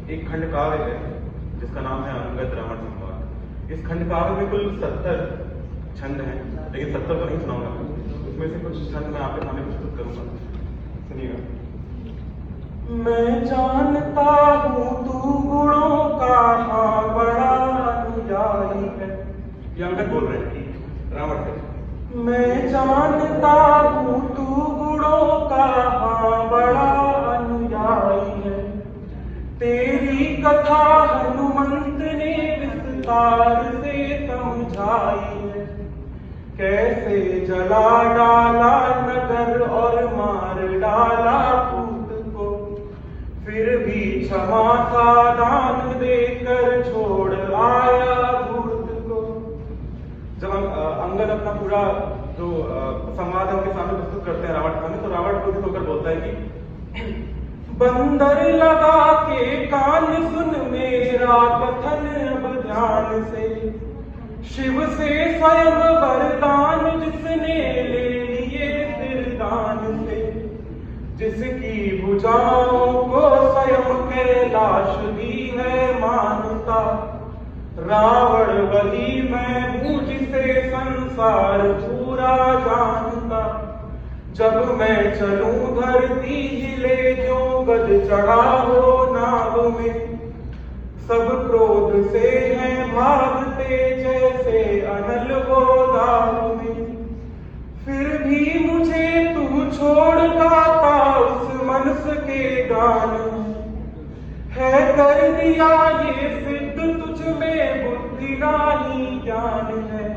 एक खंड काव्य है जिसका नाम है अंगद रावण संवाद। इस खंड काव्य में कुल 70 छंद हैं, लेकिन 70 तो नहीं सुनाऊंगा। उसमें से कुछ छंद मैं आपके सामने प्रस्तुत करूंगा, सुनिएगा। मैं जानता हूँ तू गुणों का हाँ बड़ा अनुयायी है, ये अंगद बोल रहे हैं रावण से। मैं जानता हूँ तू गुणों का हाँ बड़ा अनुयायी है, तेरी कथा हनुमंत ने विस्तार से समझाई है। कैसे जला डाला नगर और मार डाला पूत को, फिर भी क्षमा सा दान देकर छोड़ आया भूत को। जब अंगद अपना पूरा जो संवाद उनके सामने प्रस्तुत करते हैं रावण सामने, तो रावण क्रोधित होकर बोलता है कि बंदर लगा के कान सुन मेरा कथन अब ध्यान से, शिव से स्वयं वरदान जिसने ले लिए सिरदान से, जिसकी भुजाओं को स्वयं कैलाश दी है मानता, रावण वही मैं हूँ जिसे संसार पूरा जानता। जब मैं चलूं धरती हिले जो गज चढ़ा हो नाव में, सब क्रोध से हैं भागते जैसे अनल वो दाव में। फिर भी मुझे तू छोड़ गाता उस मनस के गान, है कर दिया ये सिद्ध तुझ में बुद्धि नाही ज्ञान है।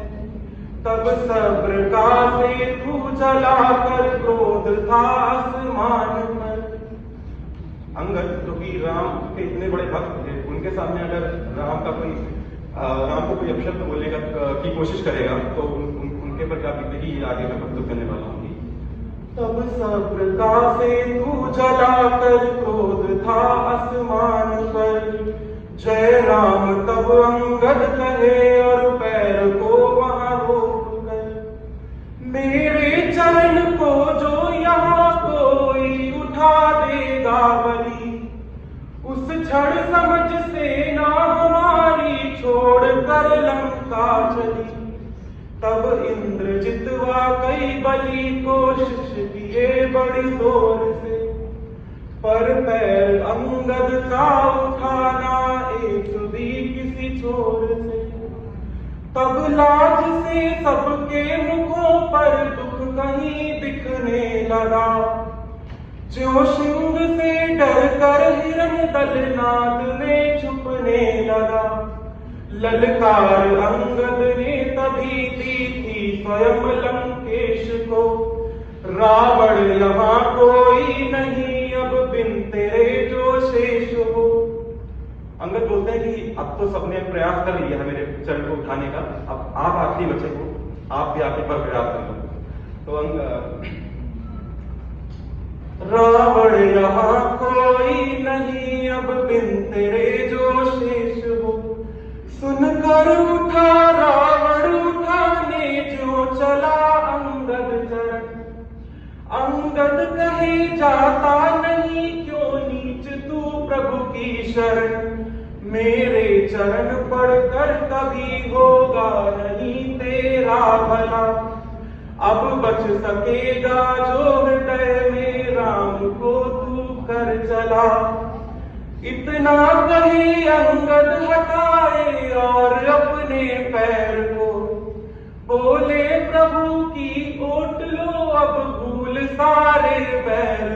तब सब्र का से तू जला कर क्रोध था आसमान पर। अंगद जो कि राम के इतने बड़े भक्त थे, उनके सामने अगर राम को कोई अपशब्द बोलने की कोशिश करेगा तो उनके पर क्या बीतेगी ये आगे मैं प्रस्तुत करने वाला हूँ। तब सब्र का से तू जला कर क्रोध था आसमान पर। जय राम तब अंगद कहे और पैर को वहां रोक कर, मेरे चरण को जो यहाँ कोई उठा देगा बलि, उस क्षण समझ सेना हमारी छोड़ कर लंका चली। तब इंद्रजित वाकई बलि कोशिश किए बड़ी जोर से, पर पैर अंगद का उठाना एक भी किसी छोर से। तब लाज से सबके मुखों पर दुख कहीं दिखने लगा, जो सिंह से डर कर हिरण दलनाद में छुपने लगा। ललकार अंगद ने तभी दी थी स्वयं लंकेश को, रावण यहाँ कोई नहीं अब बिन तेरे जो शेष हो। अंगद बोलते हैं कि अब तो सबने प्रयास कर लिया है मेरे चरण को उठाने का, अब आप आखिरी बचे हो, आप भी आखिरी पर प्रयास कर लो। तो रावण यहाँ कोई नहीं अब बिन तेरे जो शेष हो। सुनकर उठा रावण उठाने जो चला अंगद चरण, अंगद कहे जाता नहीं क्यों नीच तू प्रभु की शरण। मेरे चरण पढ़कर कभी होगा नहीं तेरा भला, अब बच सकेगा जो हृदय में राम को तू कर चला। इतना कही अंगद हटाए और अपने पैर को, बोले प्रभु की ओट लो अब भूल सारे बैर